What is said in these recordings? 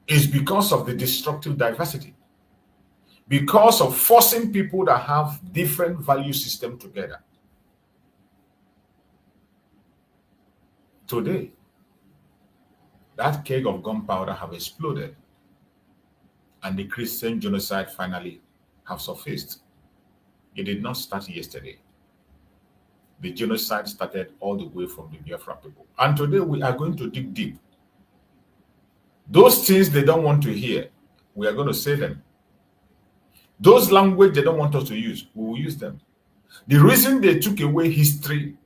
is because of the destructive diversity, because of forcing people that have different value system together. Today, that keg of gunpowder have exploded, and the Christian genocide finally have surfaced. It did not start yesterday. The genocide started all the way from the Biafra people. And today we are going to dig deep. Those things they don't want to hear, we are going to say them. Those language they don't want us to use, we will use them. The reason they took away history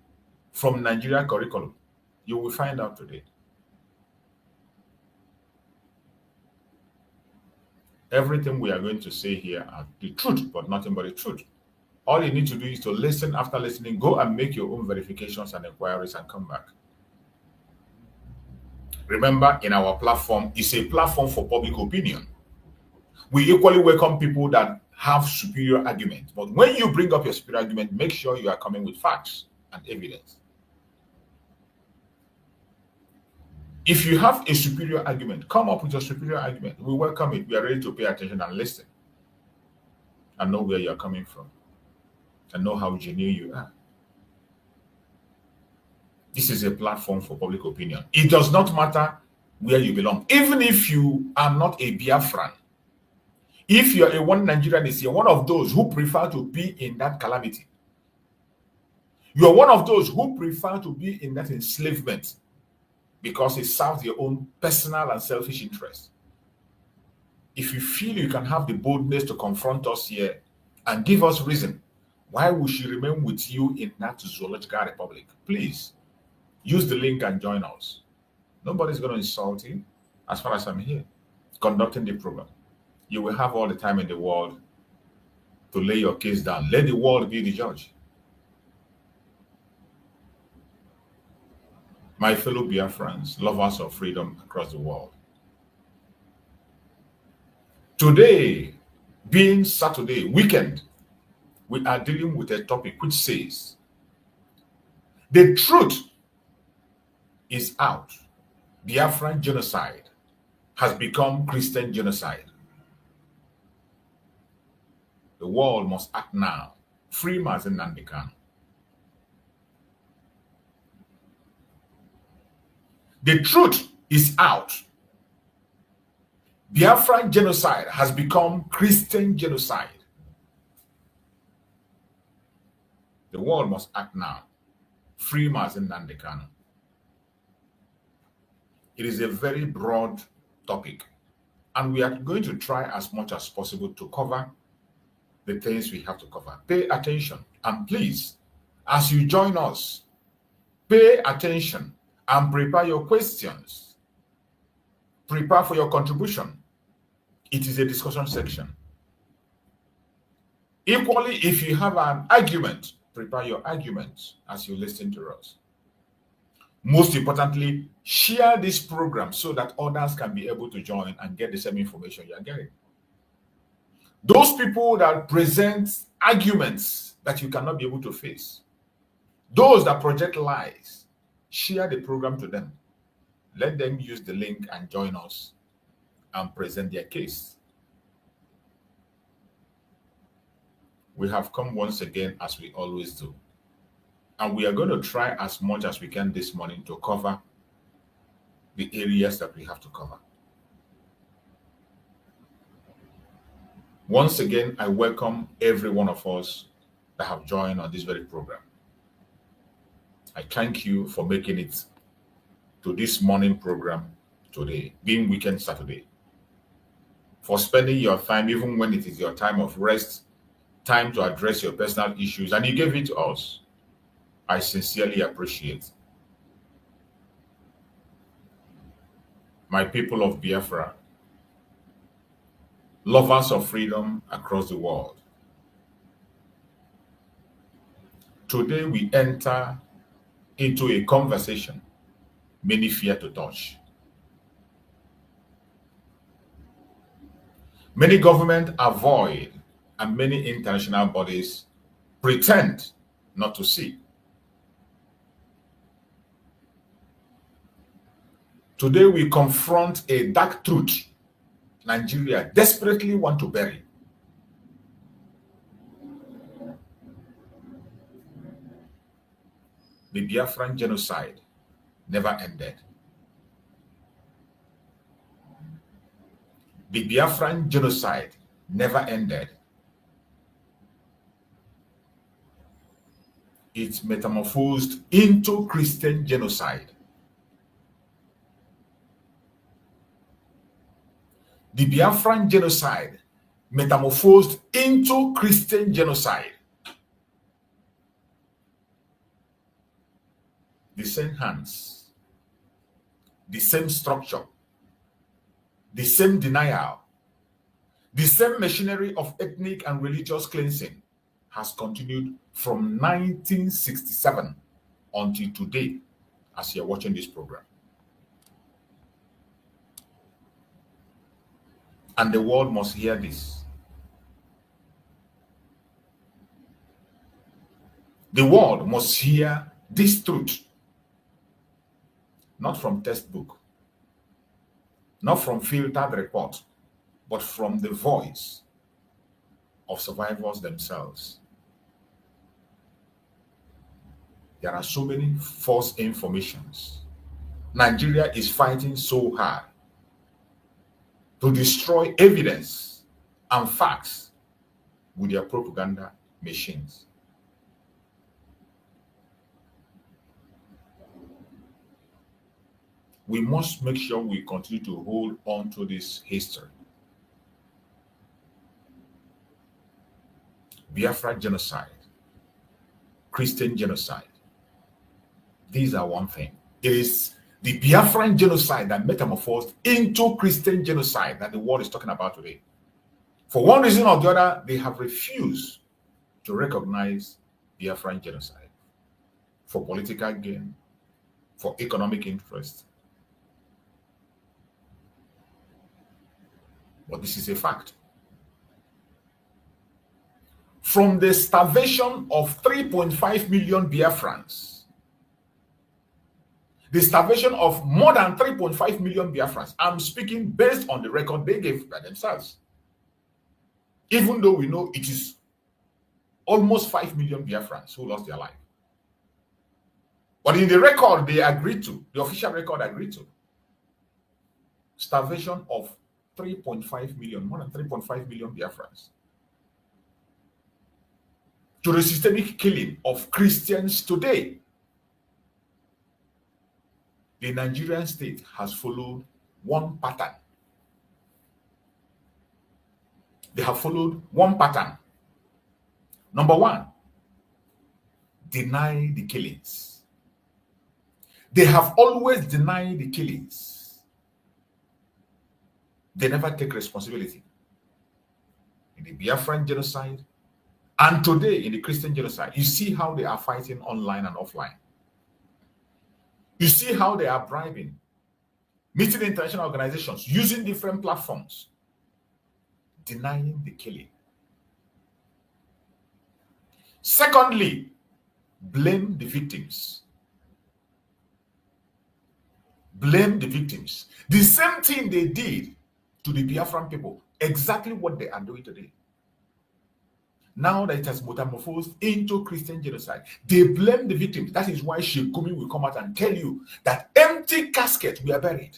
from Nigeria curriculum, you will find out today. Everything we are going to say here are the truth, but nothing but the truth. All you need to do is to listen. After listening, go and make your own verifications and inquiries and come back. Remember, in our platform, it's a platform for public opinion. We equally welcome people that have superior arguments. But when you bring up your superior argument, make sure you are coming with facts and evidence. If you have a superior argument, come up with your superior argument. We welcome it. We are ready to pay attention and listen and know where you are coming from and know how genuine you are. This is a platform for public opinion. It does not matter where you belong. Even if you are not a Biafran, if you're a one Nigerianist, you're one of those who prefer to be in that calamity. You're one of those who prefer to be in that enslavement because it serves your own personal and selfish interests. If you feel you can have the boldness to confront us here and give us reason why we should remain with you in that zoological republic, please use the link and join us. Nobody's going to insult you as far as I'm here conducting the program. You will have all the time in the world to lay your case down. Let the world be the judge. My fellow Biafrans, lovers of freedom across the world. Today, being Saturday weekend, we are dealing with a topic which says, the truth is out. Biafran genocide has become Christian genocide. The world must act now. Free Mazi Nnamdi Kanu. The truth is out. Biafran genocide has become Christian genocide. The world must act now. Free Mazi Nnamdi Kanu. It is a very broad topic, and we are going to try as much as possible to cover the things we have to cover. Pay attention, and please, as you join us, pay attention and prepare your questions. Prepare for your contribution. It is a discussion section. Equally, if you have an argument, prepare your arguments as you listen to us. Most importantly, share this program so that others can be able to join and get the same information you are getting. Those people that present arguments that you cannot be able to face, those that project lies, share the program to them. Let them use the link and join us and present their case. We have come once again, as we always do. And we are going to try as much as we can this morning to cover the areas that we have to cover. Once again, I welcome every one of us that have joined on this very program. I thank you for making it to this morning program today, being weekend Saturday, for spending your time, even when it is your time of rest, time to address your personal issues, and you gave it to us. I sincerely appreciate. My people of Biafra, lovers of freedom across the world. Today we enter into a conversation many fear to touch. Many governments avoid and many international bodies pretend not to see. Today we confront a dark truth Nigeria desperately want to bury. The Biafran genocide never ended. The Biafran genocide never ended. It metamorphosed into Christian genocide. The Biafran genocide metamorphosed into Christian genocide. The same hands, the same structure, the same denial, the same machinery of ethnic and religious cleansing has continued from 1967 until today as you're watching this program. And the world must hear this. The world must hear this truth. Not from textbook, not from filtered report, but from the voice of survivors themselves. There are so many false informations. Nigeria is fighting so hard to destroy evidence and facts with their propaganda machines. We must make sure we continue to hold on to this history. Biafra genocide, Christian genocide. These are one thing. It is the Biafran genocide that metamorphosed into Christian genocide that the world is talking about today. For one reason or the other, they have refused to recognize Biafran genocide for political gain, for economic interest. But this is a fact. From the starvation of 3.5 million Biafrans, the starvation of more than 3.5 million Biafrans, I'm speaking based on the record they gave by themselves. Even though we know it is almost 5 million Biafrans who lost their life. But in the record they agreed to, the official record agreed to, starvation of 3.5 million, more than 3.5 million Biafrans. To the systemic killing of Christians today. The Nigerian state has followed one pattern. They have followed one pattern. Number one, deny the killings. They have always denied the killings. They never take responsibility. In the Biafran genocide, and today in the Christian genocide, you see how they are fighting online and offline. You see how they are bribing, meeting international organizations, using different platforms, denying the killing. Secondly, blame the victims. Blame the victims. The same thing they did to the Biafran people, exactly what they are doing today. Now that it has metamorphosed into Christian genocide, they blame the victims. That is why Shegumi will come out and tell you that empty caskets were buried.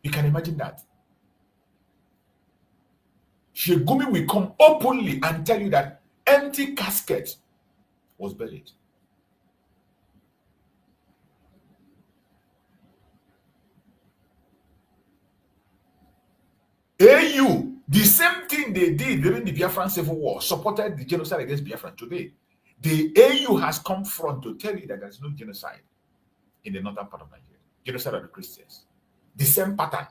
You can imagine that. Shegumi will come openly and tell you that empty casket was buried. AU, the same thing they did during the Biafran Civil War, supported the genocide against Biafran today. The AU has come front to tell you that there's no genocide in the northern part of Nigeria. Genocide of the Christians. The same pattern.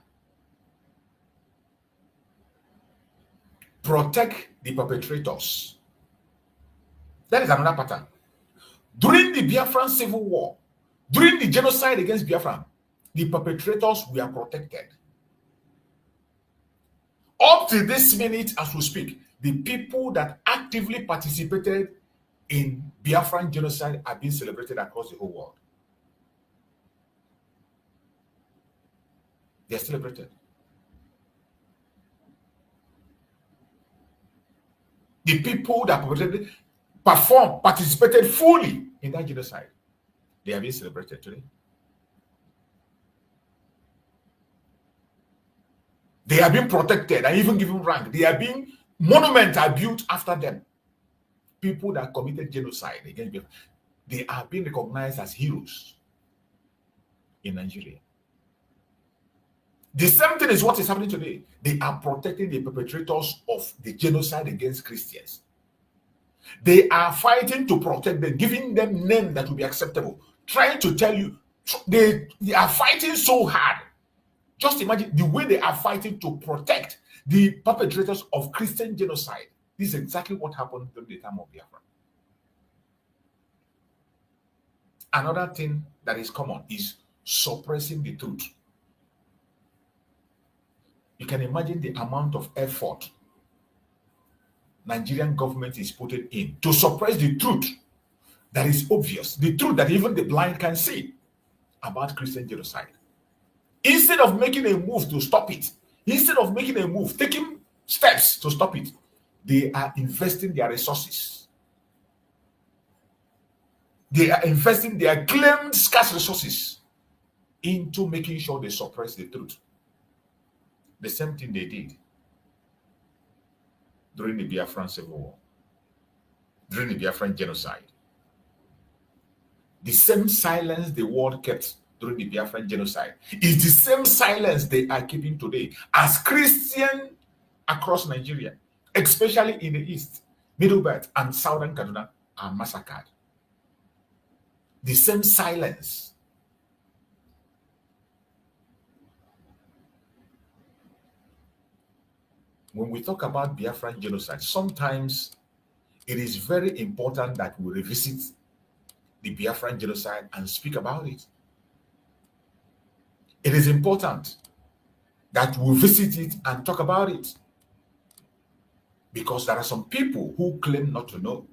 Protect the perpetrators. That is another pattern. During the Biafran Civil War, during the genocide against Biafran, the perpetrators were protected. Up to this minute, as we speak, the people that actively participated in Biafran genocide are being celebrated across the whole world. They are celebrated. The people that participated fully in that genocide, they are being celebrated today. They are being protected and even given rank. They are being, monuments are built after them. People that committed genocide against Biafra, they are being recognized as heroes in Nigeria. The same thing is what is happening today. They are protecting the perpetrators of the genocide against Christians. They are fighting to protect them, giving them names that will be acceptable, trying to tell you they are fighting so hard. Just imagine the way they are fighting to protect the perpetrators of Christian genocide. This is exactly what happened during the time of Biafra. Another thing that is common is suppressing the truth. You can imagine the amount of effort Nigerian government is putting in to suppress the truth that is obvious, the truth that even the blind can see about Christian genocide. Instead of making a move to stop it, instead of making a move, taking steps to stop it, they are investing their resources. They are investing their claimed scarce resources into making sure they suppress the truth. The same thing they did during the Biafran Civil War, during the Biafran genocide. The same silence the world kept during the Biafran genocide is the same silence they are keeping today as Christians across Nigeria, especially in the East, Middle Belt, and Southern Kaduna, are massacred. The same silence. When we talk about Biafran genocide, sometimes it is very important that we revisit the Biafran genocide and speak about it. It is important that we visit it and talk about it, because there are some people who claim not to know.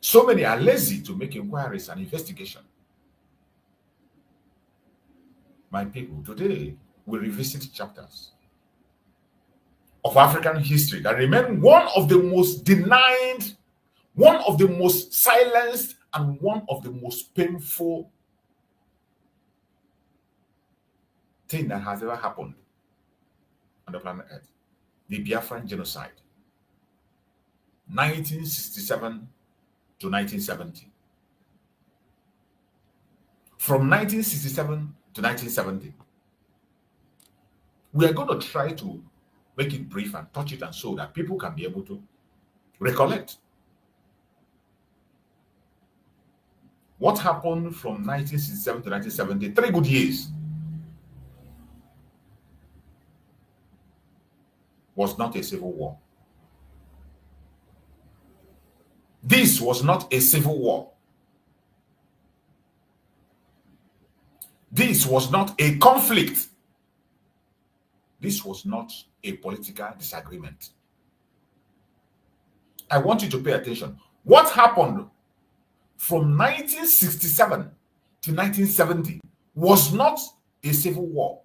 So many are lazy to make inquiries and investigation. My people, today we revisit chapters of African history that remain one of the most denied, one of the most silenced, and one of the most painful thing that has ever happened on the planet Earth. The Biafran genocide, 1967 to 1970. From 1967 to 1970, we are going to try to make it brief and touch it and so that people can be able to recollect what happened from 1967 to 1970. 3 good years. Was not a civil war. This was not a civil war. This was not a conflict. This was not a political disagreement. I want you to pay attention. What happened from 1967 to 1970 was not a civil war.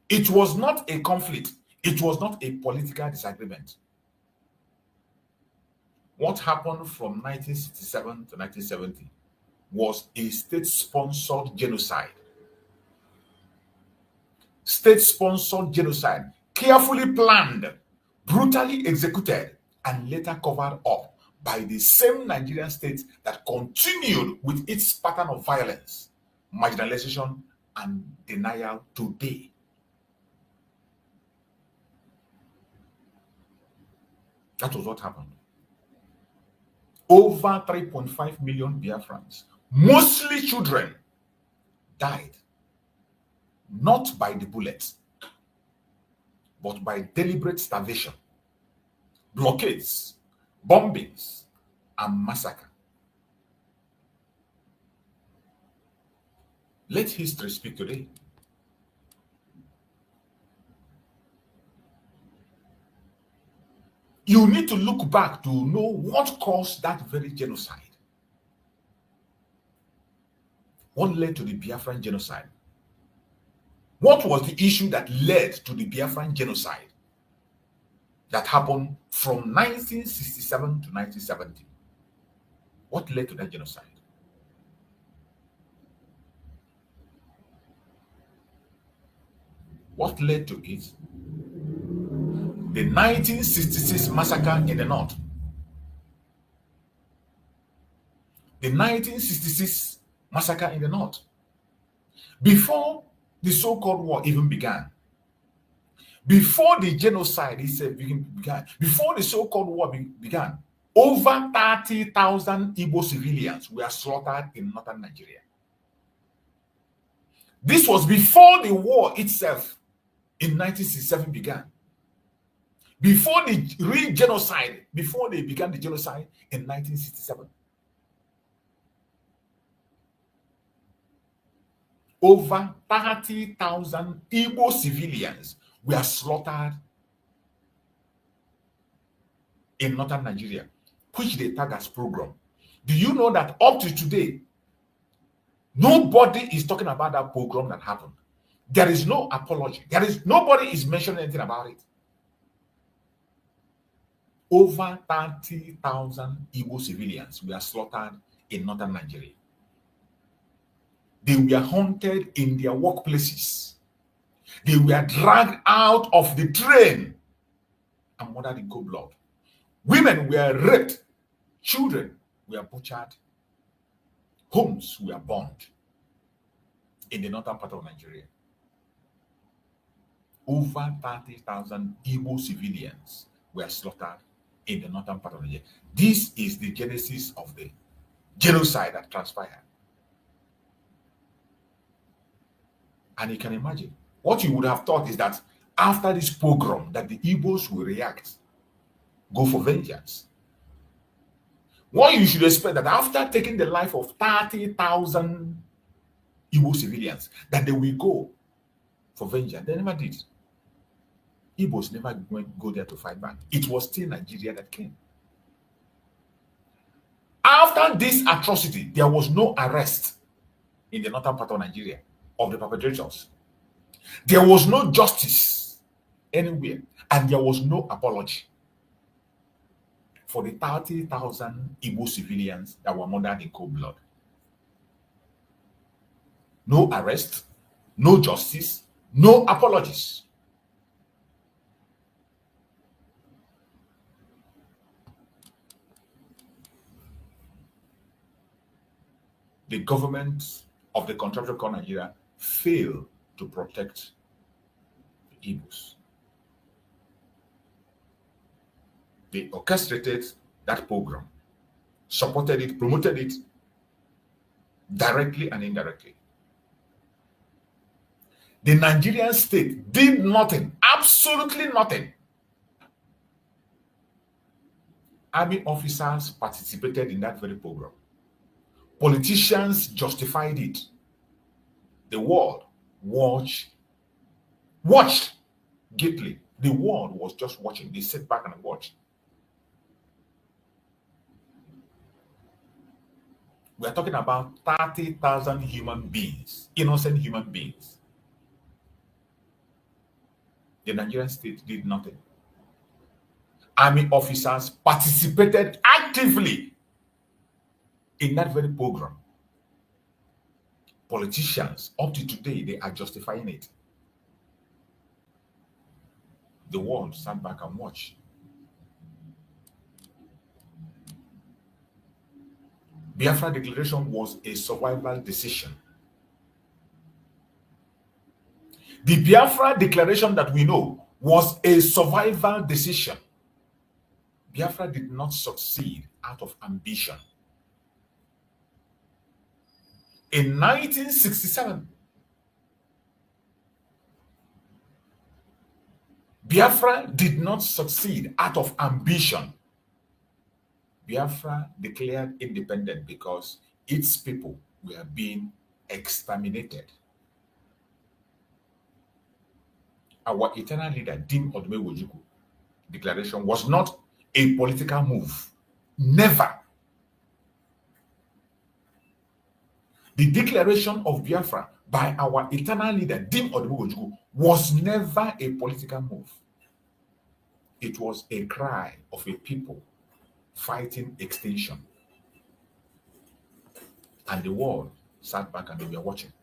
It was not a conflict. It was not a political disagreement. What happened from 1967 to 1970 was a state-sponsored genocide. State-sponsored genocide, carefully planned, brutally executed, and later covered up by the same Nigerian state that continued with its pattern of violence, marginalization, and denial today. That was what happened. Over 3.5 million Biafrans, mostly children, died, not by the bullets, but by deliberate starvation, blockades, bombings, and massacre. Let history speak today. You need to look back to know what caused that very genocide. What led to the Biafran genocide? What was the issue that led to the Biafran genocide? that happened from 1967 to 1970. What led to that genocide? What led to it? The 1966 massacre in the north. The 1966 massacre in the north. Before the so-called war even began, before the genocide itself began, before the so-called war began, over 30,000 Igbo civilians were slaughtered in northern Nigeria. This was before the war itself in 1967 began. Before the real genocide, before they began the genocide in 1967. Over 30,000 Igbo civilians were slaughtered in northern Nigeria, which they tag as program. Do you know that up to today, nobody is talking about that program that happened? There is no apology. Nobody is mentioning anything about it. Over 30,000 Igbo civilians were slaughtered in northern Nigeria. They were hunted in their workplaces. They were dragged out of the train and murdered in cold blood. Women were raped. Children were butchered. Homes were burned in the northern part of Nigeria. Over 30,000 Igbo civilians were slaughtered in the northern part of Nigeria. This is the genesis of the genocide that transpired. And you can imagine, what you would have thought is that after this pogrom, that the Igbos will react, go for vengeance. What you should expect that after taking the life of 30,000 Igbo civilians, that they will go for vengeance. They never did. Igbos never go there to fight back. It was still Nigeria that came. After this atrocity, there was no arrest in the northern part of Nigeria of the perpetrators. There was no justice anywhere, and there was no apology for the 30,000 Igbo civilians that were murdered in cold blood. No arrest, no justice, no apologies. The government of the contractor called Nigeria failed to protect the Igbos. They orchestrated that program, supported it, promoted it, directly and indirectly. The Nigerian state did nothing, absolutely nothing. Army officers participated in that very program. Politicians justified it. The world watched guiltily. The world was just watching. They sat back and watched. We are talking about 30,000 human beings, innocent human beings. The Nigerian state did nothing. Army officers participated actively in that very program. Politicians, up to today, they are justifying it. The world sat back and watched. Biafra declaration was a survival decision. The Biafra declaration that we know was a survival decision. Biafra did not succeed out of ambition. In 1967, Biafra did not succeed out of ambition. Biafra declared independent because its people were being exterminated. Our eternal leader, Dim Odumegwu declaration was not a political move. Never. The declaration of Biafra by our eternal leader, Dim Odumegwu, was never a political move. It was a cry of a people fighting extinction. And the world sat back and they were watching.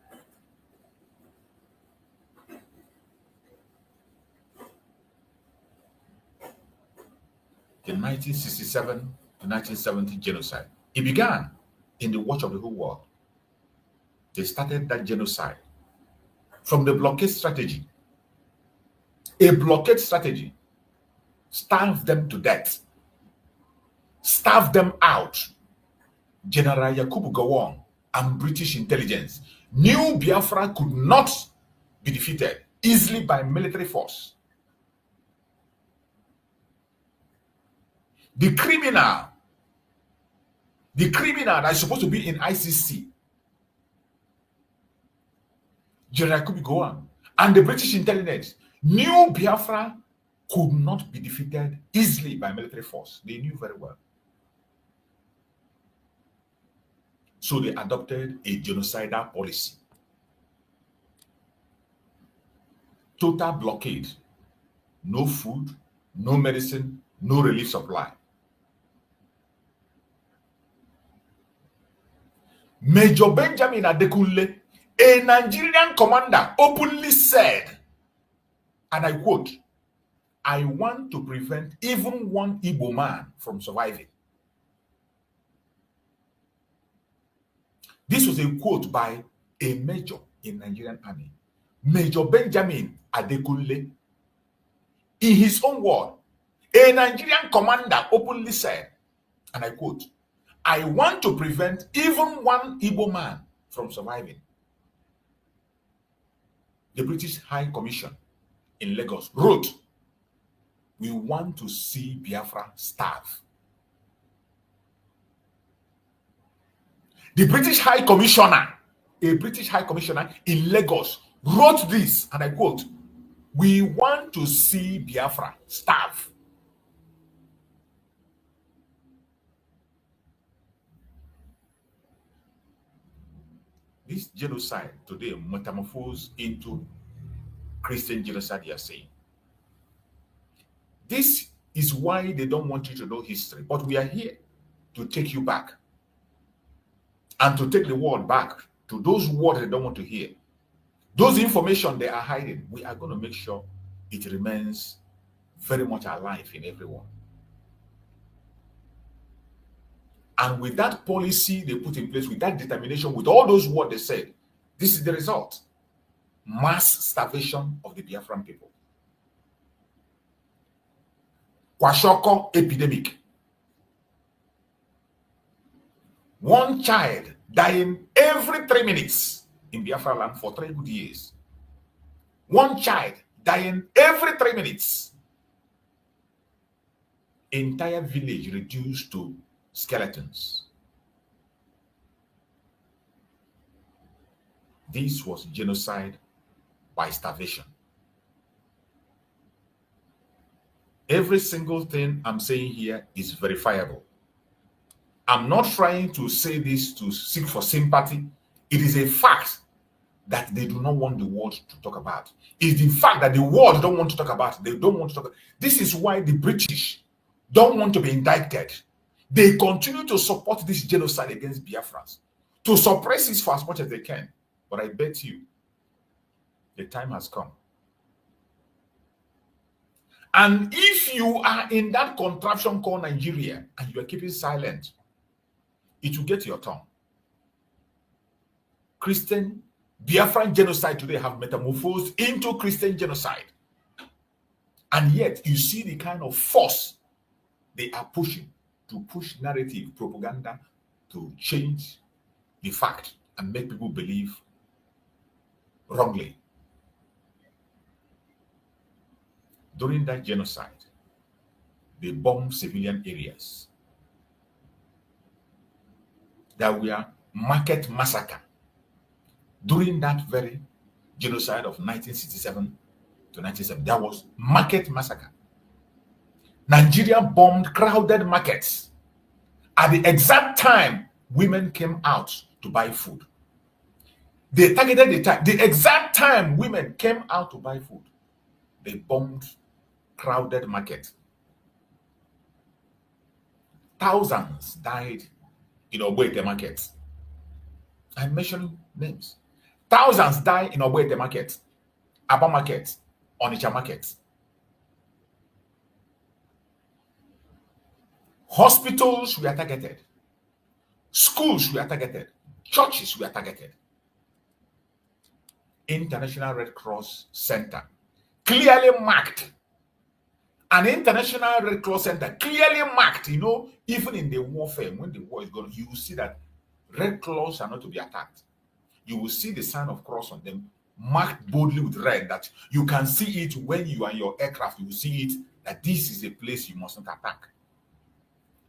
The 1967 to 1970 genocide. It began in the watch of the whole world. They started that genocide from the blockade strategy. A blockade strategy. Starve them to death. Starve them out. General Yakubu Gowon and British intelligence knew Biafra could not be defeated easily by military force. The criminal that is supposed to be in ICC, General Yakubu Gowon and the British intelligence knew Biafra could not be defeated easily by military force. They knew very well. So they adopted a genocidal policy. Total blockade. No food, no medicine, no relief supply. Major Benjamin Adekunle, a Nigerian commander, openly said, and I quote, "I want to prevent even one Igbo man from surviving." This was a quote by a major in Nigerian army, Major Benjamin Adekunle. In his own word, a Nigerian commander openly said, and I quote, "I want to prevent even one Igbo man from surviving." The British High Commission in Lagos wrote, "We want to see Biafra starve." The British High Commissioner, a British High Commissioner in Lagos, wrote this, and I quote, "We want to see Biafra starve." This genocide today metamorphosed into Christian genocide, you are saying. This is why they don't want you to know history, but we are here to take you back and to take the world back to those words they don't want to hear. Those information they are hiding, we are going to make sure it remains very much alive in everyone. And with that policy they put in place, with that determination, with all those words they said, this is the result. Mass starvation of the Biafran people. Kwashoko epidemic. One child dying every 3 minutes in Biafra land for 3 good years. One child dying every 3 minutes. Entire village reduced to skeletons. This was genocide by starvation. Every single thing I'm saying here is verifiable. I'm not trying to say this to seek for sympathy. It is a fact that they do not want the world to talk about. It's the fact that the world don't want to talk about. They don't want to talk. This is why the British don't want to be indicted. They continue to support this genocide against Biafrans, to suppress it for as much as they can. But I bet you, the time has come. And if you are in that contraption called Nigeria and you are keeping silent, it will get to your tongue. Christian Biafran genocide today have metamorphosed into Christian genocide. And yet you see the kind of force they are pushing to push narrative propaganda to change the fact and make people believe wrongly. During that genocide, they bombed civilian areas. There were market massacre. During that very genocide of 1967 to 1970, there was market massacre. Nigeria bombed crowded markets. At the exact time, women came out to buy food. They targeted the time. The exact time women came out to buy food, they bombed crowded markets. thousands died in Ogbete market. I'm mentioning names. Thousands died in Ogbete market, Aba market, Onitsha market. Hospitals were targeted. Schools were targeted. Churches were targeted. International Red Cross Center clearly marked. An International Red Cross Center clearly marked, even in the warfare, when the war is going, you will see that Red Cross are not to be attacked. You will see the sign of cross on them, marked boldly with red, that you can see it when you are in your aircraft. You will see it, that this is a place you must not attack.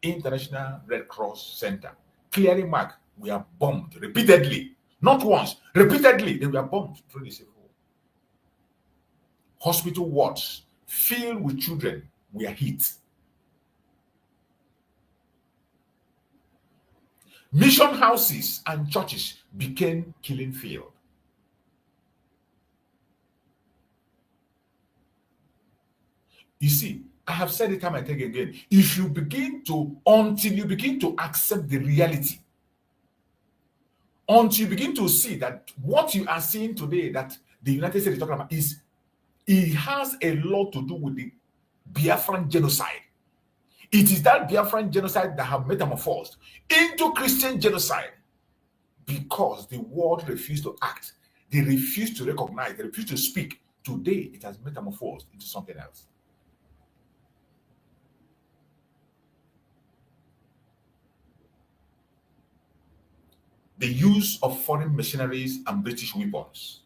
International Red Cross Center clearly marked. We are bombed repeatedly, not once, repeatedly. They were bombed through the civil war. Hospital wards filled with children were hit. Mission houses and churches became killing field. You see, I have said it time and again. If you begin to, until you begin to accept the reality, until you begin to see that what you are seeing today, that the United States is talking about, it has a lot to do with the Biafran genocide. It is that Biafran genocide that have metamorphosed into Christian genocide because the world refused to act. They refused to recognize. They refused to speak. Today, it has metamorphosed into something else. The use of foreign mercenaries and British weapons.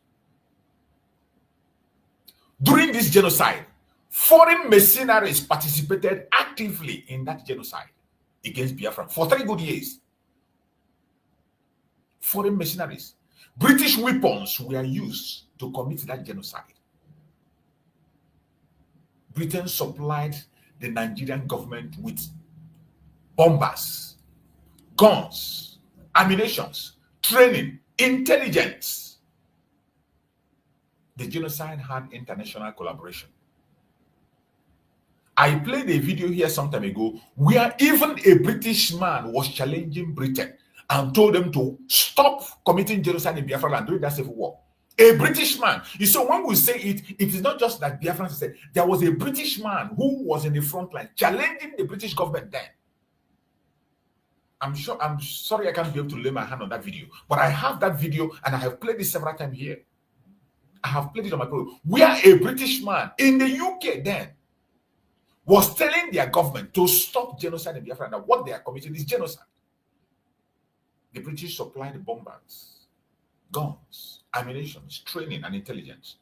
During this genocide, foreign mercenaries participated actively in that genocide against Biafra for 3 good years. Foreign mercenaries. British weapons were used to commit that genocide. Britain supplied the Nigerian government with bombers, guns, ammunitions, training, intelligence. The genocide had international collaboration. I played a video here some time ago where even a British man was challenging Britain and told them to stop committing genocide in Biafra and during that civil war. A British man. So when we say it, it is not just that Biafrans said. There was a British man who was in the front line challenging the British government then. I'm sorry I can't be able to lay my hand on that video, but I have that video and I have played it several times here. I have played it on my program, where a British man in the UK then was telling their government to stop genocide in Biafra, and what they are committing is genocide. The British supplied bombers, guns, ammunition, training, and intelligence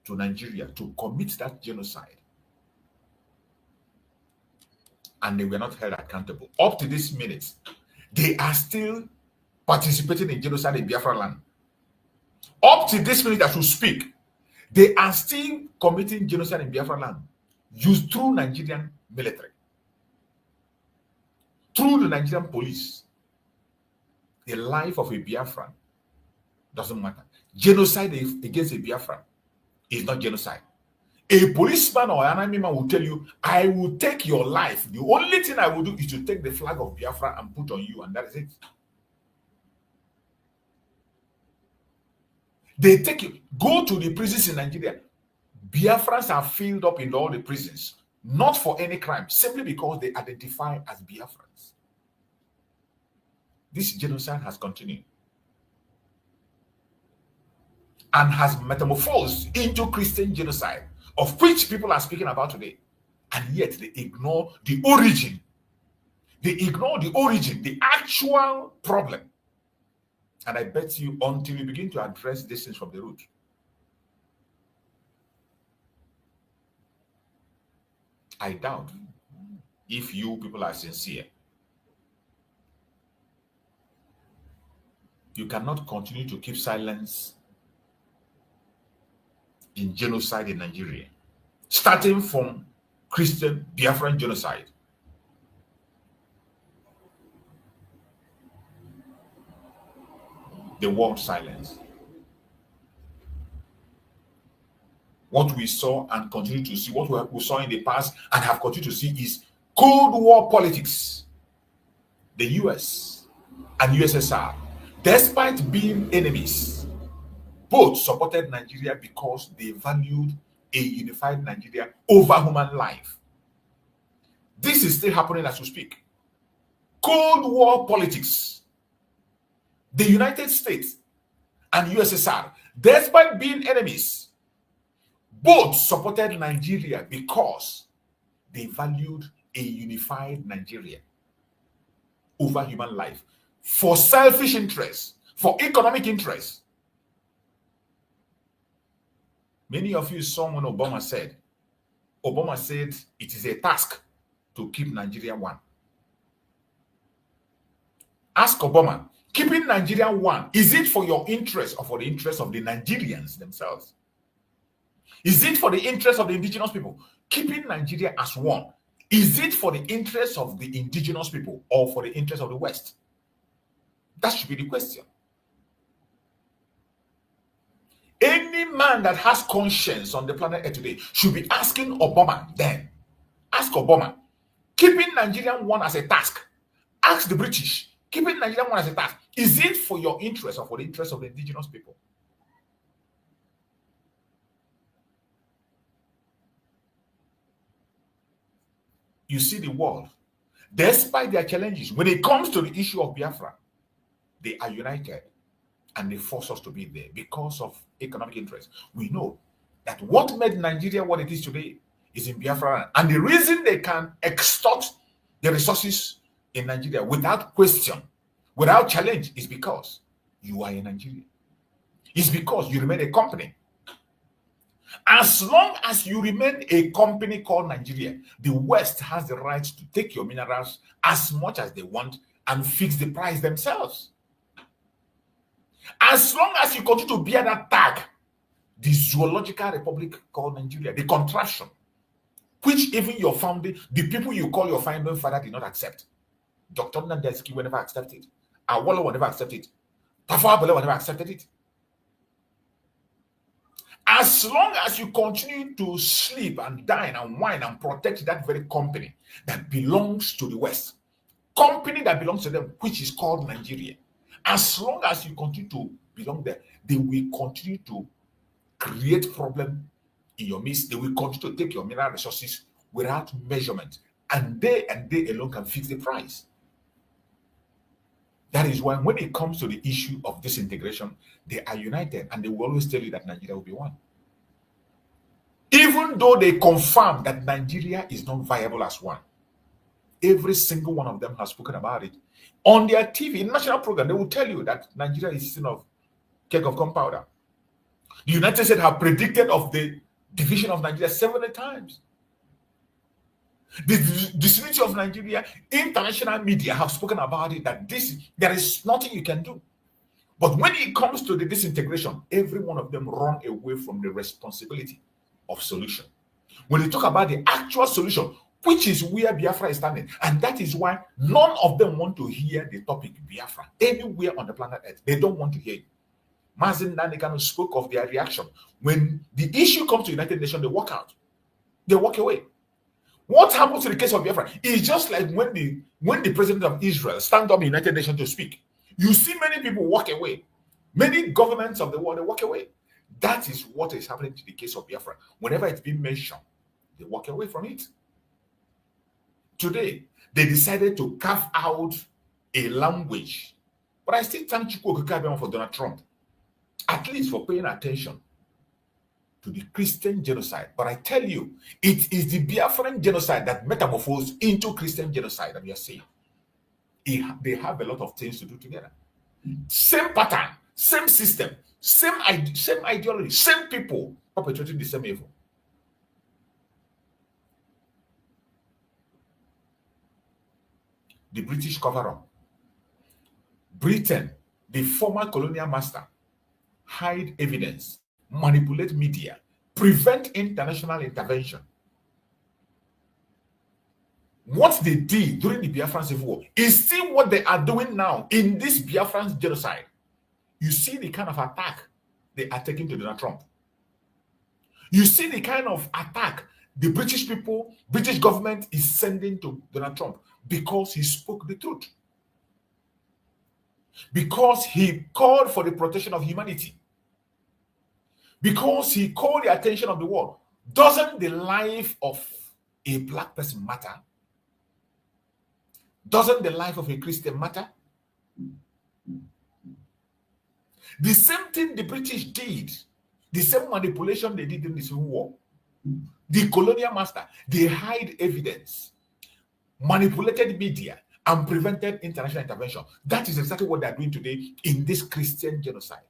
to Nigeria to commit that genocide. And they were not held accountable. Up to this minute, they are still participating in genocide in Biafra land. Up to this minute as we speak, they are still committing genocide in Biafra land, used through Nigerian military, through the Nigerian police. The life of a Biafran doesn't matter. Genocide against a Biafran is not genocide. A policeman or an army man will tell you, I will take your life. The only thing I will do is to take the flag of Biafra and put on you, and that is it. They take you, go to the prisons in Nigeria. Biafrans are filled up in all the prisons, not for any crime, simply because they identify as Biafrans. This genocide has continued and has metamorphosed into Christian genocide, of which people are speaking about today, and yet they ignore the origin. They ignore the origin, the actual problem. And I bet you, until you begin to address these things from the root, I doubt if you people are sincere. You cannot continue to keep silence in genocide in Nigeria, starting from Christian Biafran genocide. The world silence. What we saw and continue to see, what we saw in the past and have continued to see, is Cold War politics, the US and USSR, despite being enemies, both supported Nigeria because they valued a unified Nigeria over human life. This is still happening as we speak. Cold War politics, the United States and USSR, despite being enemies, both supported Nigeria because they valued a unified Nigeria over human life for selfish interests, for economic interests. Many of you saw when Obama said it is a task to keep Nigeria one. Ask Obama, keeping Nigeria one, is it for your interest or for the interest of the Nigerians themselves? Is it for the interest of the indigenous people? Keeping Nigeria as one, is it for the interest of the indigenous people or for the interest of the West? That should be the question. Any man that has conscience on the planet Earth today should be asking Obama then. Ask Obama, keeping Nigeria one as a task. Ask the British, keeping Nigeria one as a task. Is it for your interest or for the interest of the indigenous people? You see the world, despite their challenges, when it comes to the issue of Biafra, they are united and they force us to be there because of economic interest. We know that what made Nigeria what it is today is in Biafra. And the reason they can extort the resources in Nigeria without question, without challenge, is because you are in Nigeria. It's because you remain a company. As long as you remain a company called Nigeria, the West has the right to take your minerals as much as they want and fix the price themselves. As long as you continue to bear that tag, the zoological republic called Nigeria, the contraction, which even your founding, the people you call your founding father did not accept. Dr. Nnamdi Kanu will never accept it. Awolowo will never accept it. Tafawa Balewa will never accepted it. As long as you continue to sleep and dine and wine and protect that very company that belongs to the West, company that belongs to them, which is called Nigeria, as long as you continue to belong there, they will continue to create problem in your midst. They will continue to take your mineral resources without measurement, and they alone can fix the price. That is why when it comes to the issue of disintegration, they are united and they will always tell you that Nigeria will be one. Even though they confirm that Nigeria is not viable as one, every single one of them has spoken about it. On their TV, national program, they will tell you that Nigeria is a cake of gunpowder. The United States have predicted of the division of Nigeria several times. The disunity of Nigeria, international media have spoken about it, that there is nothing you can do. But when it comes to the disintegration, every one of them run away from the responsibility of solution. When they talk about the actual solution, which is where Biafra is standing, and that is why none of them want to hear the topic Biafra anywhere on the planet Earth. They don't want to hear it. Mazi Nnamdi Kanu spoke of their reaction. When the issue comes to United Nations, they walk out. They walk away. What happens in the case of Biafra is just like when the president of Israel stands up in the United Nations to speak. You see many people walk away. Many governments of the world, they walk away. That is what is happening to the case of Biafra. Whenever it's been mentioned, they walk away from it. Today, they decided to carve out a language. But I still thank Chukwu Okike for Donald Trump, at least for paying attention to the Christian genocide. But I tell you, it is the Biafran genocide that metamorphosed into Christian genocide that we are seeing. They have a lot of things to do together. Same pattern, same system, same ideology, same people perpetrating the same evil. The British cover-up. Britain, the former colonial master, hide evidence, manipulate media, prevent international intervention. What they did during the Biafran Civil War is still what they are doing now in this Biafran genocide. You see the kind of attack they are taking to Donald Trump. You see the kind of attack the British people, British government is sending to Donald Trump because he spoke the truth. Because he called for the protection of humanity. Because he called the attention of the world. Doesn't the life of a black person matter? Doesn't the life of a Christian matter? The same thing the British did, the same manipulation they did in the Civil War. The colonial master, they hide evidence, manipulated media, and prevented international intervention. That is exactly what they are doing today in this Christian genocide.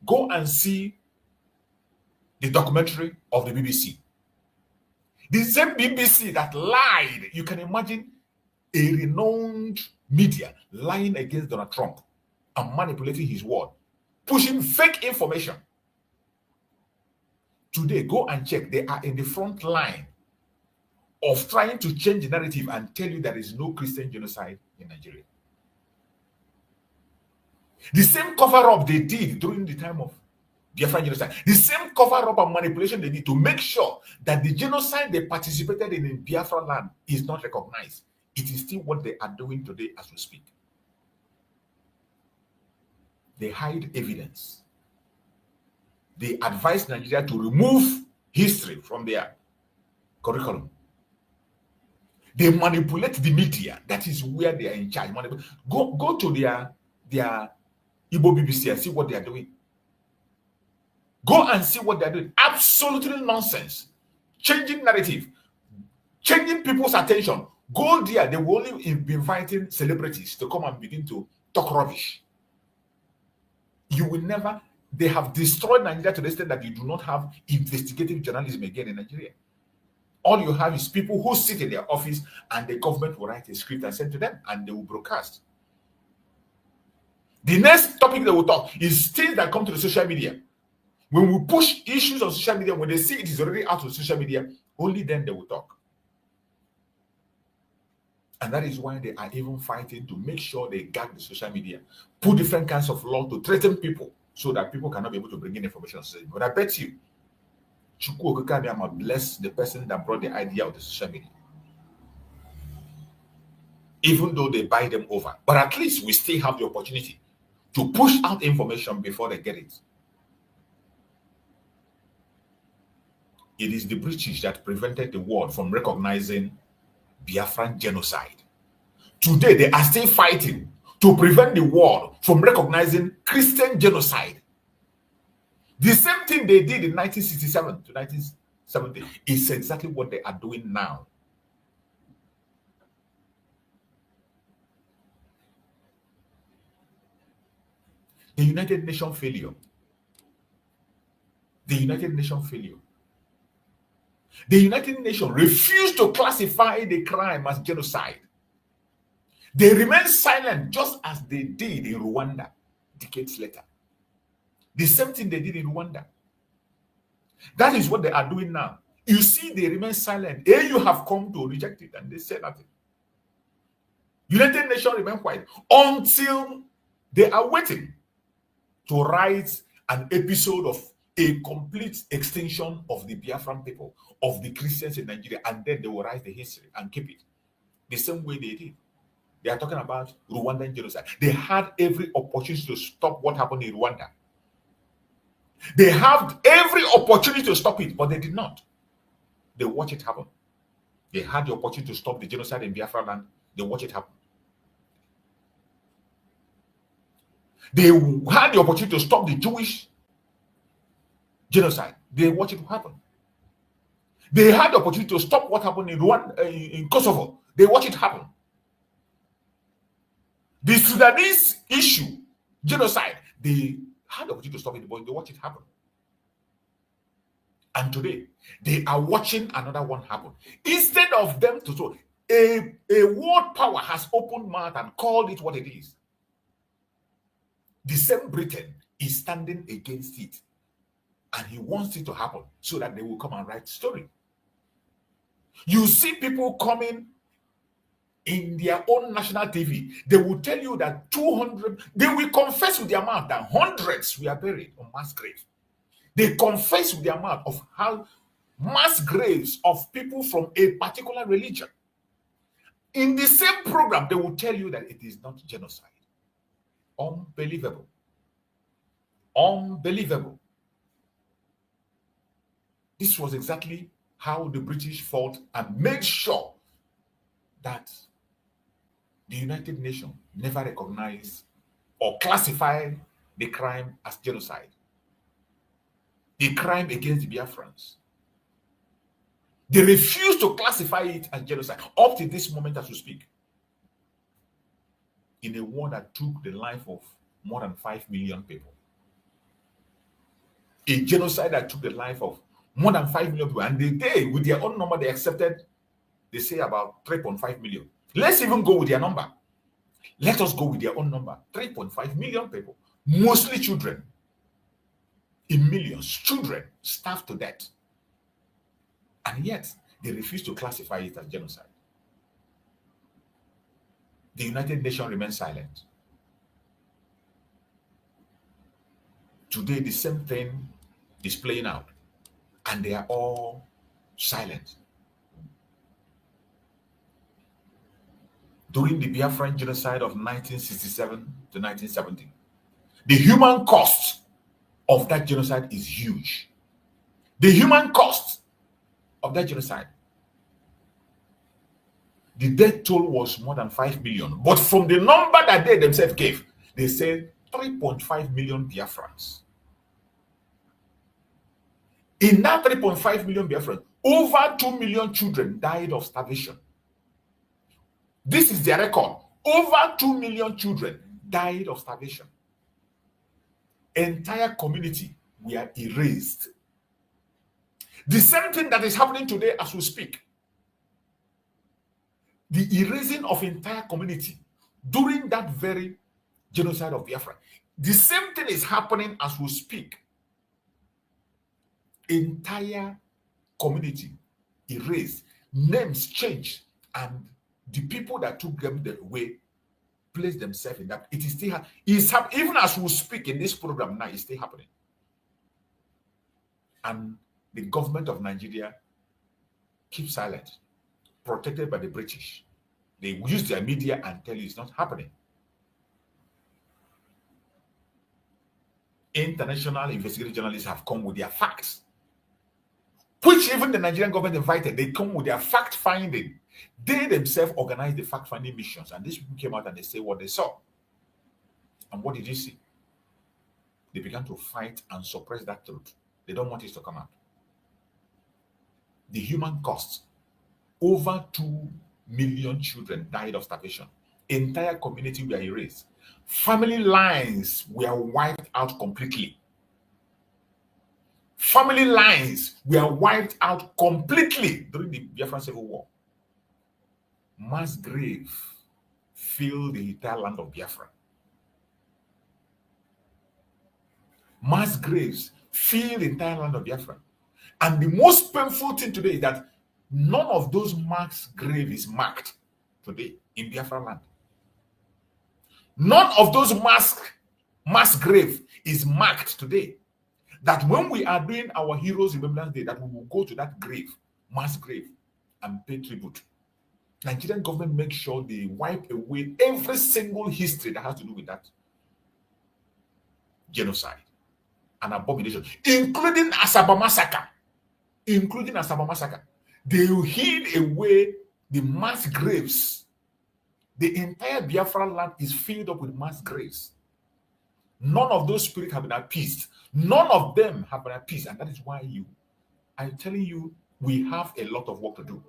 Go and see the documentary of the BBC. The same BBC that lied. You can imagine a renowned media lying against Donald Trump and manipulating his word, pushing fake information. Today, go and check. They are in the front line of trying to change the narrative and tell you there is no Christian genocide in Nigeria. The same cover-up they did during the time of Biafran genocide, the same cover-up and manipulation they did to make sure that the genocide they participated in Biafra land is not recognized. It is still what they are doing today as we speak. They hide evidence. They advise Nigeria to remove history from their curriculum. They manipulate the media. That is where they are in charge. Go to their Igbo BBC and see what they are doing. Go and see what they are doing. Absolutely nonsense. Changing narrative. Changing people's attention. Go there. They will only be inviting celebrities to come and begin to talk rubbish. You will never. They have destroyed Nigeria to the extent that you do not have investigative journalism again in Nigeria. All you have is people who sit in their office and the government will write a script and send to them and they will broadcast. The next topic they will talk is things that come to the social media. When we push issues on social media, when they see it is already out of social media, only then they will talk. And that is why they are even fighting to make sure they gag the social media, put different kinds of law to threaten people so that people cannot be able to bring in information. But I bet you, Chukwu Okekabiyama bless the person that brought the idea of the social media. Even though they buy them over. But at least we still have the opportunity to push out information before they get it. It is the British that prevented the world from recognizing Biafran genocide. Today, they are still fighting to prevent the world from recognizing Christian genocide. The same thing they did in 1967 to 1970 is exactly what they are doing now. The United Nations failure. The United Nations failure. The United Nations refused to classify the crime as genocide. They remained silent just as they did in Rwanda decades later. The same thing they did in Rwanda. That is what they are doing now. You see, they remain silent. You have come to reject it and they say nothing. United Nations remain quiet until they are waiting to write an episode of a complete extinction of the Biafran people, of the Christians in Nigeria, and then they will write the history and keep it the same way they did. They are talking about Rwandan genocide. They had every opportunity to stop what happened in Rwanda. They have every opportunity to stop it, but they did not. They watch it happen. They had the opportunity to stop the genocide in Biafra land. They watch it happen. They had the opportunity to stop the Jewish genocide. They watch it happen. They had the opportunity to stop what happened in Rwanda, in Kosovo. They watch it happen. The Sudanese issue, genocide, they had the opportunity to stop it, but they watch it happen. And today, they are watching another one happen. Instead of them to so a world power has opened mouth and called it what it is. The same Britain is standing against it. And he wants it to happen so that they will come and write story. You see people coming in their own national TV. They will tell you that 200, they will confess with their mouth that hundreds were buried on mass graves. They confess with their mouth of how mass graves of people from a particular religion. In the same program, they will tell you that it is not genocide. Unbelievable. Unbelievable. This was exactly how the British fought and made sure that the United Nations never recognized or classified the crime as genocide. The crime against the Biafrans. They refused to classify it as genocide up to this moment as we speak. In a war that took the life of more than 5 million people. A genocide that took the life of more than 5 million people. And they, with their own number, they accepted, they say about 3.5 million. Let's even go with their number. Let us go with their own number. 3.5 million people, mostly children. In millions, children starved to death. And yet, they refuse to classify it as genocide. The United Nations remains silent. Today, the same thing is playing out, and they are all silent. During the Biafran genocide of 1967 to 1970, the human cost of that genocide is huge. The human cost of that genocide. The death toll was more than 5 million. But from the number that they themselves gave, they said 3.5 million Biafrans. In that 3.5 million Biafrans, over 2 million children died of starvation. This is their record. Over 2 million children died of starvation. Entire community were erased. The same thing that is happening today as we speak. The erasing of entire community during that very genocide of Biafra. The same thing is happening as we speak. Entire community erased, names changed, and the people that took them away placed themselves in that. It is still even as we speak in this program now, it's still happening. And the government of Nigeria keeps silent, protected by the British. They use their media and tell you it's not happening. International investigative journalists have come with their facts, which even the Nigerian government invited. They come with their fact finding. They themselves organized the fact finding missions, and these people came out and they say what they saw. And what did you see? They began to fight and suppress that truth. They don't want it to come out. The human cost: over 2 million children died of starvation. Entire community were erased. Family lines were wiped out completely. Family lines were wiped out completely during the Biafran Civil War. Mass grave filled the entire land of Biafra. Mass graves filled the entire land of Biafra. And the most painful thing today is that none of those mass graves is marked today in Biafra land. None of those mass grave is marked today. That when we are doing our Heroes Remembrance Day, that we will go to that grave, mass grave, and pay tribute. Nigerian government makes sure they wipe away every single history that has to do with that genocide and abomination, including Asaba massacre. Including Asaba massacre. They will hid away the mass graves. The entire Biafra land is filled up with mass graves. None of those spirits have been appeased. None of them have been appeased. And that is why I'm telling you, we have a lot of work to do.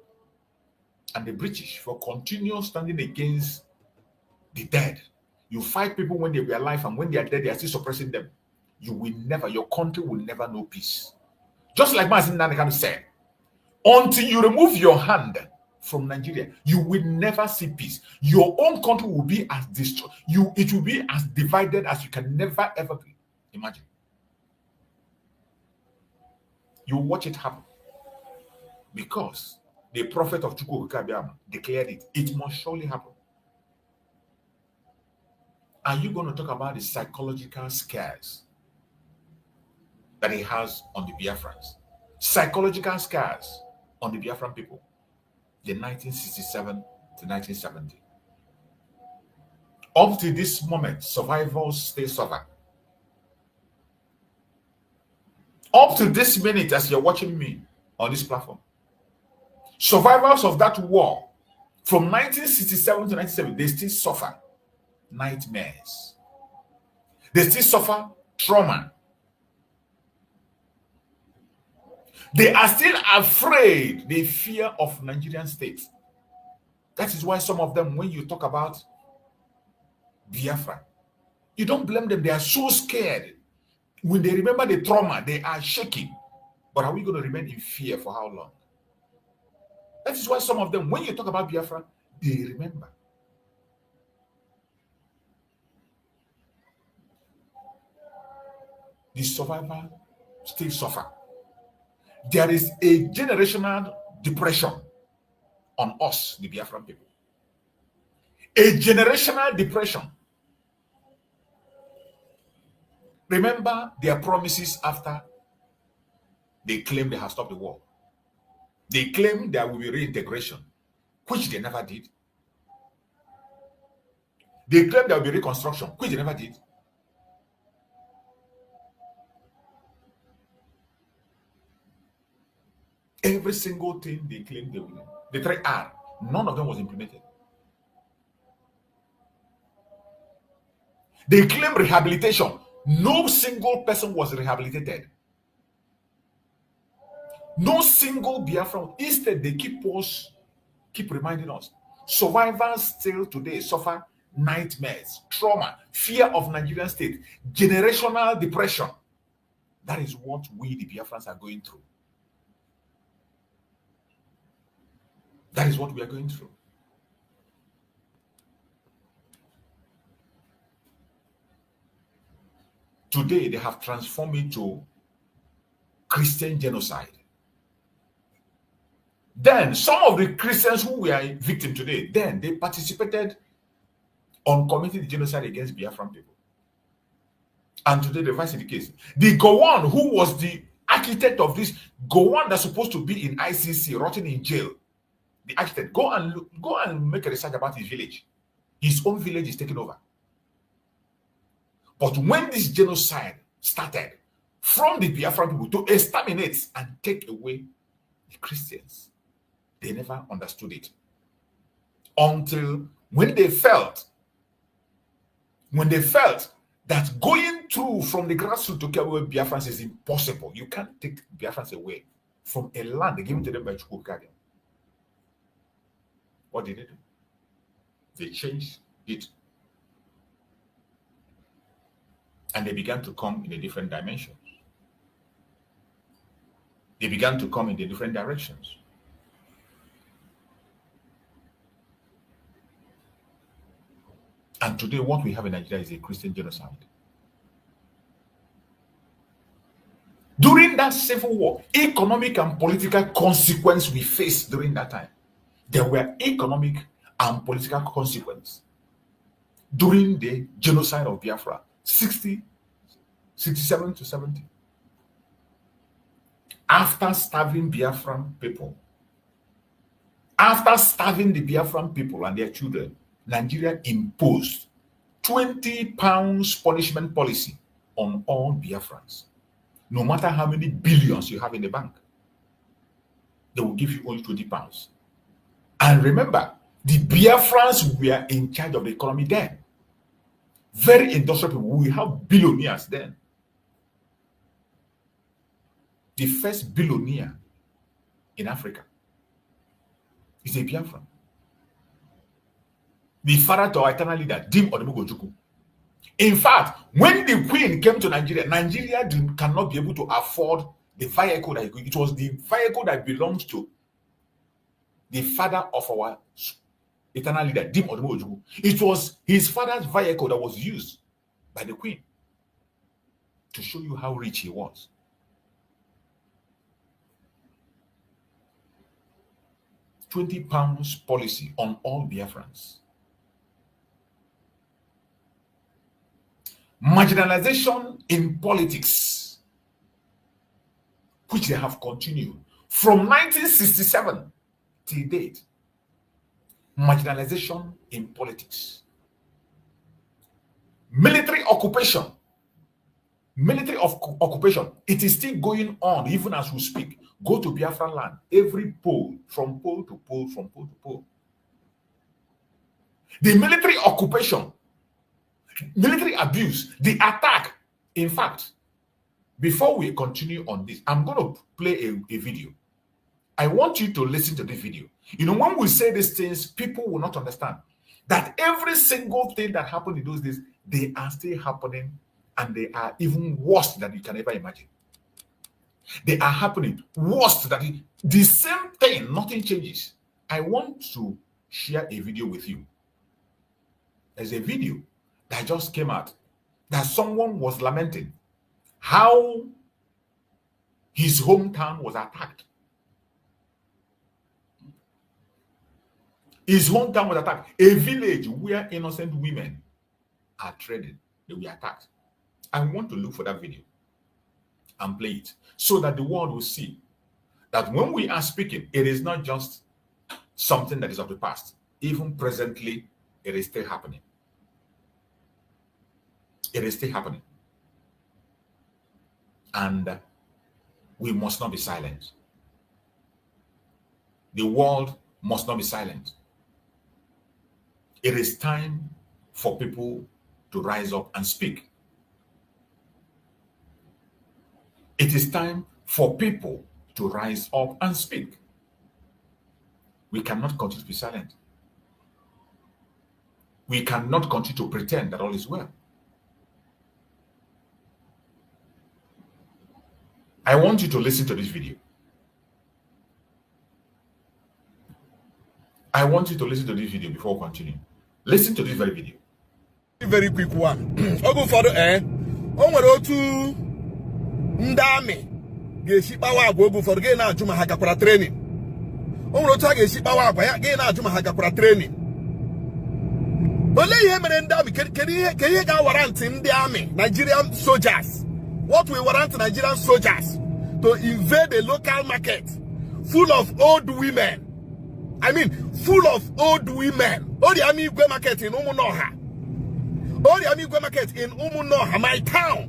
And the British, for continuous standing against the dead, you fight people when they were alive, and when they are dead, they are still suppressing them. Your country will never know peace. Just like Mazi Nnamdi Kanu said, until you remove your hand from Nigeria, you will never see peace. Your own country will be as destroyed. It will be as divided as you can never ever be. Imagine. You watch it happen. Because the prophet of Chukwu declared it. It must surely happen. Are you going to talk about the psychological scares that he has on the Biafrans? psychological scars on the Biafran people, the 1967 to 1970. Up to this moment, survivors still suffer. Up to this minute, as you're watching me on this platform, survivors of that war from 1967 to 1970, they still suffer nightmares. They still suffer trauma. They are still afraid, they fear of Nigerian state. That is why some of them, when you talk about Biafra, you don't blame them. They are so scared. When they remember the trauma, they are shaking. But are we going to remain in fear for how long? That is why some of them, when you talk about Biafra, they remember. The survivor still suffer. There is a generational depression on us, the Biafran people. A generational depression. Remember their promises after they claimed they have stopped the war. They claimed there will be reintegration, which they never did. They claimed there will be reconstruction, which they never did. Every single thing they claimed they will do. The 3R, none of them was implemented. They claim rehabilitation. No single person was rehabilitated. No single Biafran. Instead, they keep reminding us. Survivors still today suffer nightmares, trauma, fear of Nigerian state, generational depression. That is what we, the Biafrans, are going through. That is what we are going through. Today, they have transformed it to Christian genocide. Then, some of the Christians who were victims today, then they participated on committing the genocide against Biafran people. And today, the reverse is the case. The Gowon, who was the architect of this, Gowon that's supposed to be in ICC, rotting in jail, the architect, go and make a research about his village. His own village is taken over. But when this genocide started from the Biafran people to exterminate and take away the Christians, they never understood it. Until when they felt that going through from the grassroots to carry away Biafrans is impossible. You can't take Biafrans away from a land given to them by Chukwuka. What did they do? They changed it. And they began to come in a different dimension. They began to come in the different directions. And today, what we have in Nigeria is a Christian genocide. During that civil war, economic and political consequences we faced during that time. There were economic and political consequences during the genocide of Biafra, 67 to 70. After starving Biafran people, after starving the Biafran people and their children, Nigeria imposed 20 pounds punishment policy on all Biafrans. No matter how many billions you have in the bank, they will give you only 20 pounds. And remember, the Biafrans were in charge of the economy then. Very industrial people. We have billionaires then. The first billionaire in Africa is a Biafran. The father to our eternal leader, Dim Odumogojuku. In fact, when the Queen came to Nigeria, Nigeria cannot be able to afford the vehicle that it was the vehicle that belongs to the father of our eternal leader, Dim Odumogojuku. It was his father's vehicle that was used by the Queen to show you how rich he was. £20 policy on all Biafrans. Marginalization in politics. which they have continued from 1967 till date. Marginalization in politics. Military occupation. Military occupation. It is still going on even as we speak. Go to Biafra land. Every pole, from pole to pole, from pole to pole. The military occupation, military abuse, the attack. In fact, before we continue on this, I'm going to play a video. I want you to listen to this video. You know, when we say these things, people will not understand that every single thing that happened in those days, they are still happening, and they are even worse than you can ever imagine. They are happening worse than the same thing, nothing changes. I want to share a video with you. There's a video that just came out that someone was lamenting how his hometown was attacked. His hometown was attacked. A village where innocent women are traded, they were attacked. I want to look for that video and play it so that the world will see that when we are speaking, it is not just something that is of the past. Even presently, it is still happening. It is still happening. And we must not be silent. The world must not be silent. It is time for people to rise up and speak. It is time for people to rise up and speak. We cannot continue to be silent. We cannot continue to pretend that all is well. I want you to listen to this video. I want you to listen to this video before we continue. Listen to this very video. Very quick one. I'll go for the end. On the road to Ndami. Geshipawa go for the game now. Juma Hakapura training. On the road to Geshipawa, again now. Juma Hakapura training. But let him and Ndami. Can you go warrant in the army? Nigerian soldiers. What we warrant Nigerian soldiers to invade a local market full of old women. I mean, full of old women. All the army market in Umunoha. All the army market in Umunoha, my town.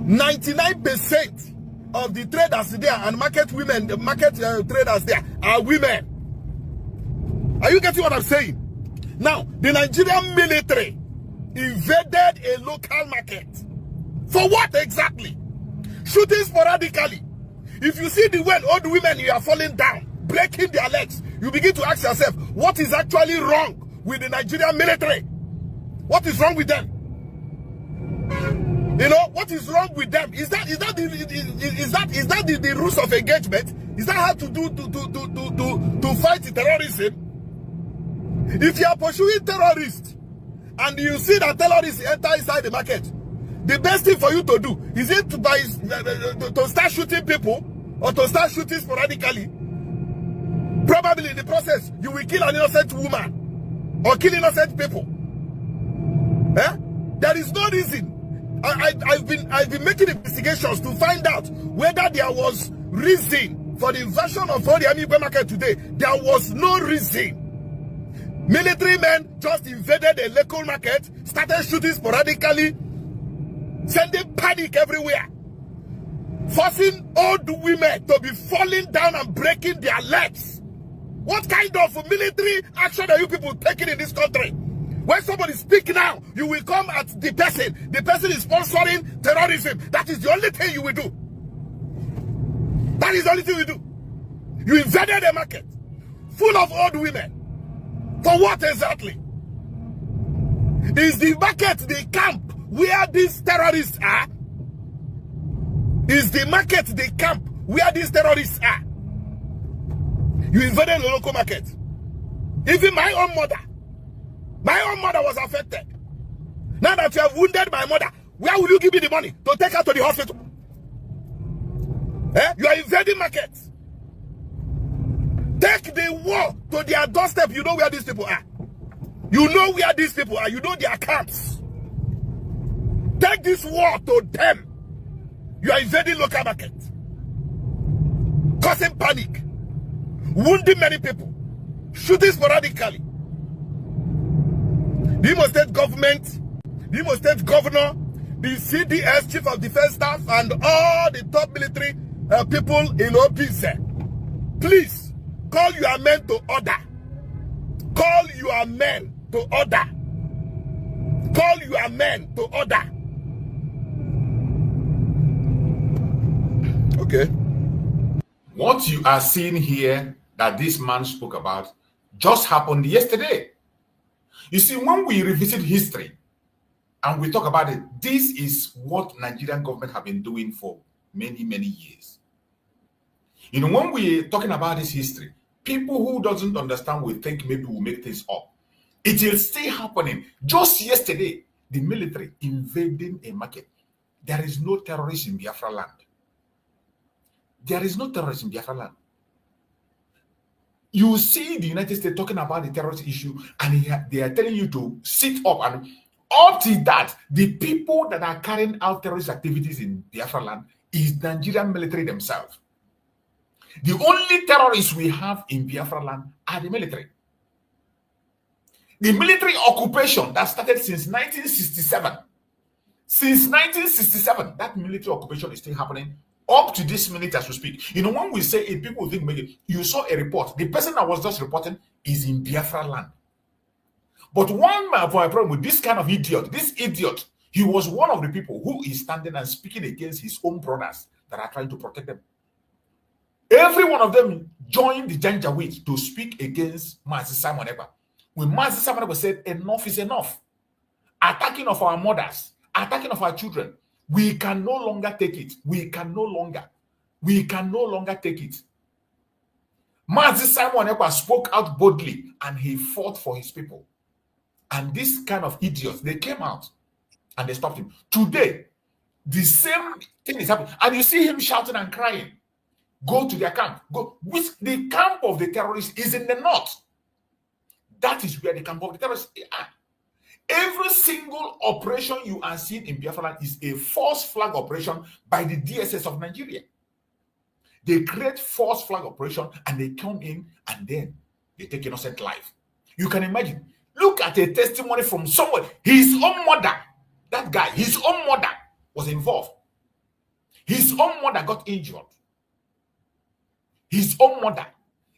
99% of the traders there and market women, the market traders there are women. Are you getting what I'm saying? Now, the Nigerian military invaded a local market. For what exactly? Shooting sporadically. If you see the way old women, you are falling down, breaking their legs, you begin to ask yourself, what is actually wrong with the Nigerian military? What is wrong with them? You know, what is wrong with them? Is that the rules of engagement? Is that how to do to fight terrorism? If you are pursuing terrorists and you see that terrorists enter inside the market, the best thing for you to do is it to start shooting people or to start shooting sporadically. Probably in the process, you will kill an innocent woman or kill innocent people. Eh? There is no reason. I've been making investigations to find out whether there was reason for the invasion of all the army market today. There was no reason. Military men just invaded a local market, started shooting sporadically, sending panic everywhere, forcing old women to be falling down and breaking their legs. What kind of military action are you people taking in this country? When somebody speaks now, you will come at the person. The person is sponsoring terrorism. That is the only thing you will do. That is the only thing you do. You invaded a market full of old women. For what exactly? Is the market the camp where these terrorists are? Is the market the camp where these terrorists are? You invaded the local market. Even my own mother was affected. Now that you have wounded my mother, where will you give me the money to take her to the hospital? Eh? You are invading markets. Take the war to their doorstep. You know where these people are. You know where these people are. You know their camps. Take this war to them. You are invading local markets. causing panic, wounding many people, shooting sporadically. The Imo State government, the Imo State governor, the CDS, Chief of Defense Staff, and all the top military people in OPC, please call your men to order. Call your men to order. Call your men to order. Okay. What you are seeing here that this man spoke about just happened yesterday. You see, when we revisit history and we talk about it, this is what Nigerian government have been doing for many, many years. You know, when we're talking about this history, people who doesn't understand will think maybe we'll make things up. It is still happening. Just yesterday, the military invading a market. There is no terrorist in Biafra land. There is no terrorist in Biafra land. You see the United States talking about the terrorist issue, and they are telling you to sit up. And up to that, the people that are carrying out terrorist activities in Biafra land is Nigerian military themselves. The only terrorists we have in Biafra land are the military. The military occupation that started since 1967. Since 1967, that military occupation is still happening up to this minute as we speak. You know, when we say it, people think maybe you saw a report. The person that was just reporting is in Biafra land. But one problem with this kind of idiot, he was one of the people who is standing and speaking against his own brothers that are trying to protect them. Every one of them joined the Janjaweed to speak against Mazi Nnamdi. When Mazi Nnamdi said enough is enough, attacking of our mothers, attacking of our children, we can no longer take it. We can no longer take it. Mazi Nnamdi spoke out boldly and he fought for his people. And this kind of idiots, they came out and they stopped him. Today, the same thing is happening. And you see him shouting and crying. Go to their camp. Go. Which the camp of the terrorists is in the north. That is where the camp of the terrorists are. Every single operation you are seeing in Biafra land is a false flag operation by the DSS of Nigeria. They create false flag operation and they come in and then they take innocent life. You can imagine. Look at a testimony from someone. His own mother, that guy, his own mother was involved. His own mother got injured. His own mother.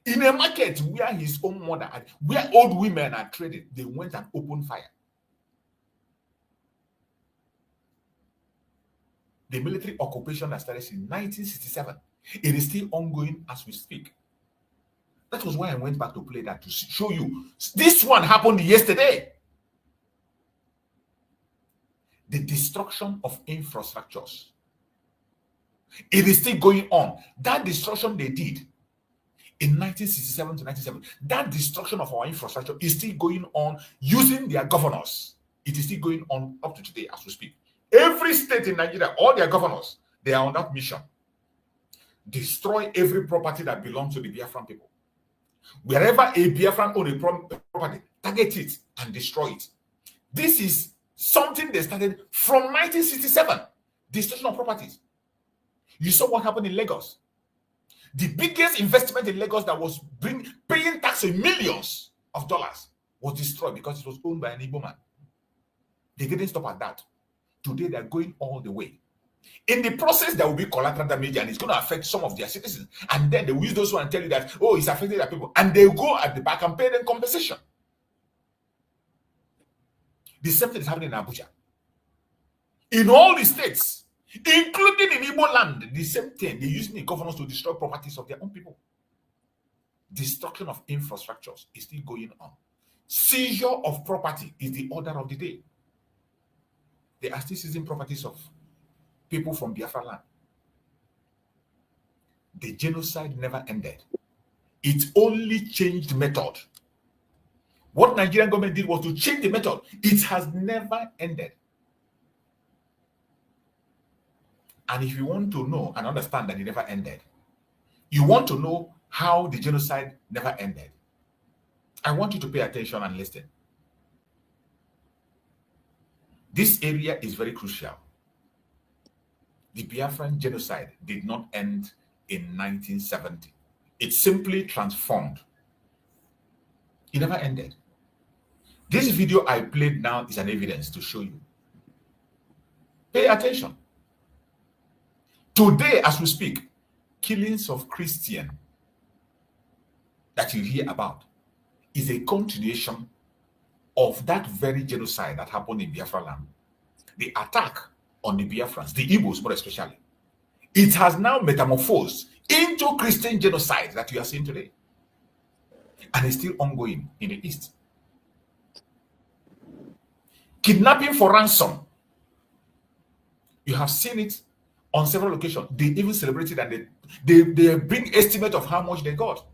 In a market where his own mother, where old women are traded, they went and opened fire. The military occupation that started in 1967, it is still ongoing as we speak. That was why I went back to play that to show you. This one happened yesterday. The destruction of infrastructures. It is still going on. That destruction they did in 1967 to 1970, that destruction of our infrastructure is still going on using their governors. It is still going on up to today as we speak. Every state in Nigeria, all their governors, they are on that mission. Destroy every property that belongs to the Biafran people. Wherever a Biafran owns a property, target it and destroy it. This is something they started from 1967. Destruction of properties. You saw what happened in Lagos. The biggest investment in Lagos that was paying tax in millions of dollars was destroyed because it was owned by an Igbo man. They didn't stop at that. Today, they're going all the way. In the process, there will be collateral damage and it's going to affect some of their citizens. And then they will use those one and tell you that, oh, it's affecting their people. And they go at the back and pay them compensation. The same thing is happening in Abuja. In all the states, including in Igbo land, the same thing. They're using the governors to destroy properties of their own people. Destruction of infrastructures is still going on. Seizure of property is the order of the day. They are still seizing properties of people from Biafra land. The genocide never ended. It only changed method. What Nigerian government did was to change the method. It has never ended. And if you want to know and understand that it never ended, you want to know how the genocide never ended, I want you to pay attention and listen. This area is very crucial. The Biafran genocide did not end in 1970. It simply transformed. It never ended. This video I played now is an evidence to show you. Pay attention. Today, as we speak, killings of Christians that you hear about is a continuation of that very genocide that happened in Biafra land. The attack on the Biafrans, the Igbos more especially. It has now metamorphosed into Christian genocide that we are seeing today. And it's still ongoing in the East. Kidnapping for ransom. You have seen it on several occasions. They even celebrated and they bring estimate of how much they got.